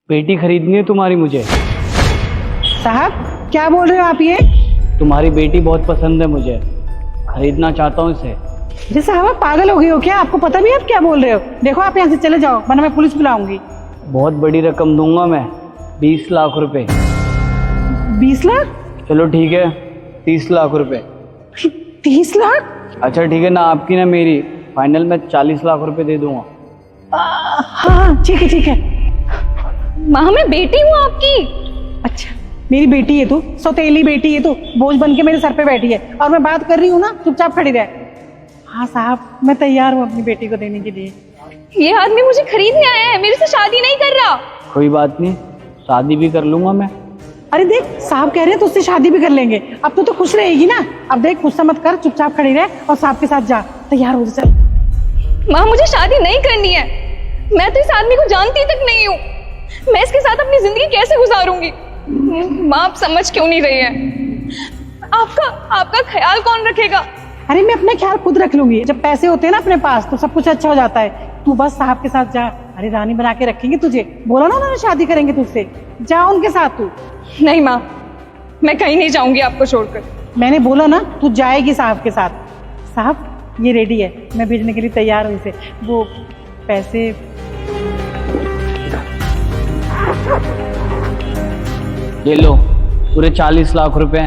पेटी खरीदनी है तुम्हारी मुझे। साहब क्या बोल रहे हो आप ये? तुम्हारी बेटी बहुत पसंद है मुझे, खरीदना चाहता हूँ इसे। जी साहब आप पागल हो गए हो क्या? आपको पता भी है आप क्या बोल रहे हो? देखो आप यहाँ से चले जाओ वरना मैं पुलिस बुलाऊंगी। बहुत बड़ी रकम दूंगा मैं, 20 लाख रुपए। 20 लाख? चलो ठीक है, 30 लाख रुपए। 30 लाख? अच्छा ठीक है ना, आपकी ना मेरी, फाइनल मैं 40 लाख रुपए दे दूंगा। हाँ ठीक है ठीक है। माँ मैं बेटी हूँ आपकी। अच्छा मेरी बेटी है तू, सौतेली बेटी है तू, बोझ बन के मेरे सर पे बैठी है और मैं बात कर रही हूँ ना, चुपचाप खड़ी रह। हाँ साहब मैं तैयार हूँ अपनी बेटी को देने के लिए। ये आदमी मुझे खरीदने आया है, मेरे से शादी नहीं कर रहा। कोई बात नहीं, शादी भी कर लूंगा मैं। अरे देख साहब कह रहे हैं तो उससे शादी भी कर लेंगे। अब तो खुश रहेगी ना। अब देख गुस्सा मत कर, चुपचाप खड़ी रह और साहब के साथ जा। तैयार हो जा चल। माँ मुझे शादी नहीं करनी है, मैं तो इस आदमी को जानती तक नहीं हूँ। मैं इसके साथ अपनी जिंदगी कैसे गुजारूंगी? माँ आप समझ क्यों नहीं रही है? आपका ख्याल कौन रखेगा? अरे मैं अपना ख्याल खुद रख लूंगी। जब पैसे होते हैं ना अपने पास तो सब कुछ अच्छा हो जाता है। तू बस साहब के साथ जा। अरे रानी बना के रखेंगे तुझे, बोला ना उन्होंने शादी करेंगे तुझसे। जा उनके साथ तू। नहीं माँ, मैं कहीं नहीं जाऊंगी आपको छोड़कर। मैंने बोला ना तू जाएगी साहब के साथ। साहब ये रेडी है, मैं भेजने के लिए तैयार हूँ इसे। वो पैसे ये लो, पूरे 40 लाख रुपए।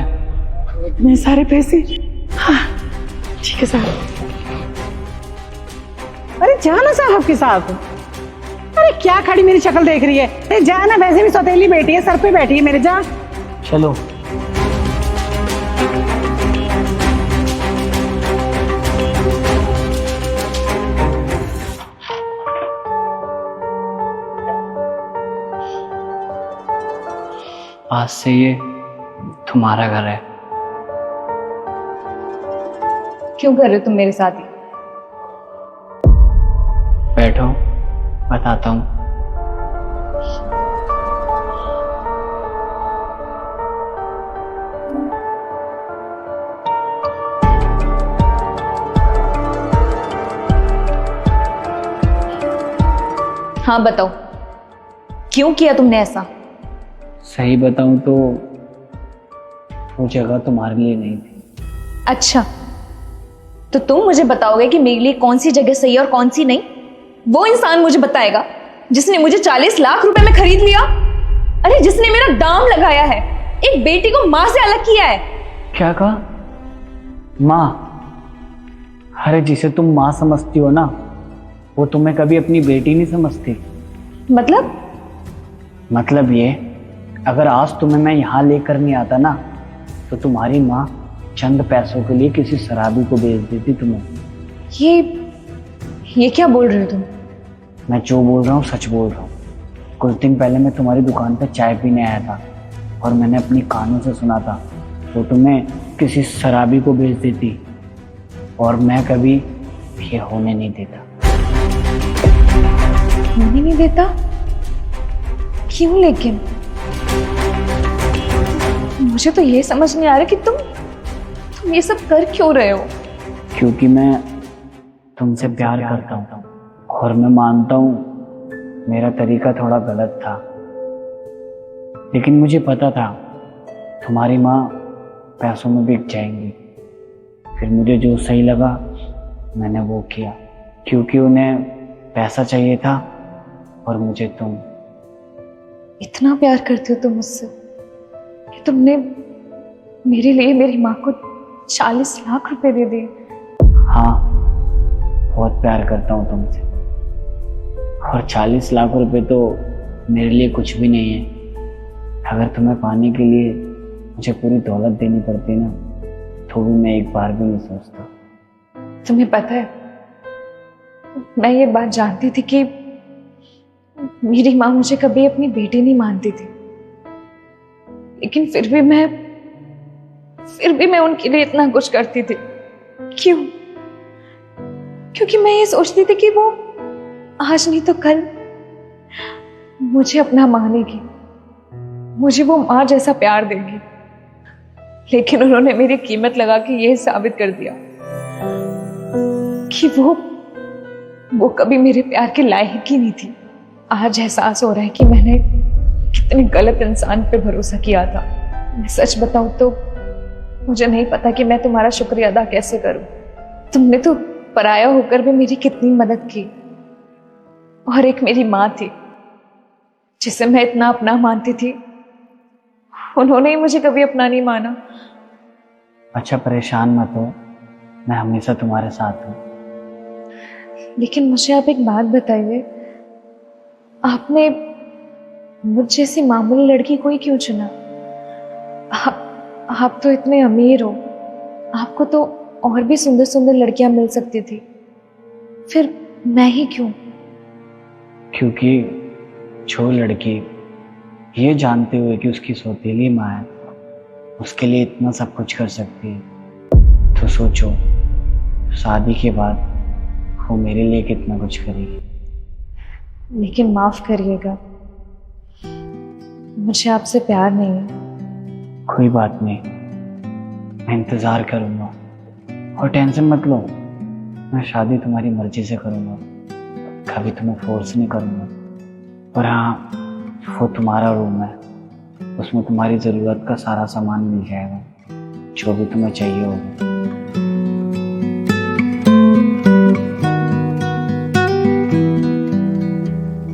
मेरे सारे पैसे। हाँ ठीक है साहब। अरे जाना साहब के साथ। अरे क्या खड़ी मेरी शक्ल देख रही है? अरे जाना, वैसे भी सौतेली बेटी है, सर पे बैठी है मेरे। जा चलो। आज से ये तुम्हारा घर है। क्यों कर रहे हो तुम मेरे साथ ही? बैठो, बताता हूँ। हाँ बताओ, क्यों किया तुमने ऐसा? सही बताऊं तो वो जगह तुम्हारे लिए नहीं थी। अच्छा, तो तुम मुझे बताओगे कि मेरे लिए कौन सी जगह सही है और कौन सी नहीं? वो इंसान मुझे बताएगा जिसने मुझे 40 लाख रुपए में खरीद लिया। अरे जिसने मेरा दाम लगाया है, एक बेटी को माँ से अलग किया है। क्या कहा? माँ? अरे जिसे तुम माँ समझती हो ना, वो तुम्हें कभी अपनी बेटी नहीं समझती। मतलब ये, अगर आज तुम्हें मैं यहाँ लेकर नहीं आता ना, तो तुम्हारी माँ चंद पैसों के लिए किसी शराबी को बेच देती तुम्हें। ये क्या बोल रहे हो तुम? मैं जो बोल रहा हूँ सच बोल रहा हूँ। कुछ दिन पहले मैं तुम्हारी दुकान पर चाय पीने आया था और मैंने अपनी कानों से सुना था वो तुम्हें किसी शराबी को बेच देती, और मैं कभी ये होने नहीं देता। होने नहीं देता? क्यों? लेकिन मुझे तो ये समझ नहीं आ रहा कि तुम ये सब कर क्यों रहे हो? क्योंकि मैं तुमसे प्यार करता हूँ, और मैं मानता हूँ मेरा तरीका थोड़ा गलत था, लेकिन मुझे पता था तुम्हारी माँ पैसों में बिक जाएंगी। फिर मुझे जो सही लगा मैंने वो किया, क्योंकि उन्हें पैसा चाहिए था और मुझे तुम। इतना प्यार करते हो तुम मुझसे कि तुमने मेरे लिए मेरी माँ को 40 लाख रुपए दे दिए? हाँ, बहुत प्यार करता हूँ तुमसे, और 40 लाख रुपए तो मेरे लिए कुछ भी नहीं है। अगर तुम्हें पाने के लिए मुझे पूरी दौलत देनी पड़ती ना, तो भी मैं एक बार भी नहीं सोचता। तुम्हें पता है, मैं ये बात जानती थी कि मेरी माँ मुझे कभी अपनी बेटी नहीं मानती थी, लेकिन फिर भी मैं उनके लिए इतना कुछ करती थी। क्यों? क्योंकि मैं ये सोचती थी कि वो आज नहीं तो कल मुझे अपना मानेगी, मुझे वो माँ जैसा प्यार देगी। लेकिन उन्होंने मेरी कीमत लगा के ये साबित कर दिया कि वो कभी मेरे प्यार के लायक ही नहीं थी। आज एहसास हो रहा है कि मैंने कितने गलत इंसान पे भरोसा किया था। मैं सच बताऊं तो मुझे नहीं पता कि मैं तुम्हारा शुक्रिया अदा कैसे करूं। तुमने तो पराया होकर भी मेरी कितनी मदद की। और एक मेरी माँ थी जिसे मैं इतना अपना मानती थी, उन्होंने ही मुझे कभी अपना नहीं माना। अच्छा परेशान मत हो, मैं हमेशा तुम्हारे साथ हूँ। लेकिन मुझे आप एक बात बताइए, आपने मुझ जैसी मामूली लड़की को ही क्यों चुना? आप तो इतने अमीर हो, आपको तो और भी सुंदर सुंदर लड़कियां मिल सकती थी, फिर मैं ही क्यों? क्योंकि जो लड़की ये जानते हुए कि उसकी सौतेली माँ है, उसके लिए इतना सब कुछ कर सकती है, तो सोचो शादी के बाद वो मेरे लिए कितना कुछ करेगी। लेकिन माफ करिएगा, मुझे आपसे प्यार नहीं है। कोई बात नहीं, मैं इंतज़ार करूँगा और टेंशन मत लो, मैं शादी तुम्हारी मर्जी से करूँगा, कभी तुम्हें फोर्स नहीं करूँगा। और हाँ, वो तुम्हारा रूम है, उसमें तुम्हारी ज़रूरत का सारा सामान मिल जाएगा, जो भी तुम्हें चाहिए होगा।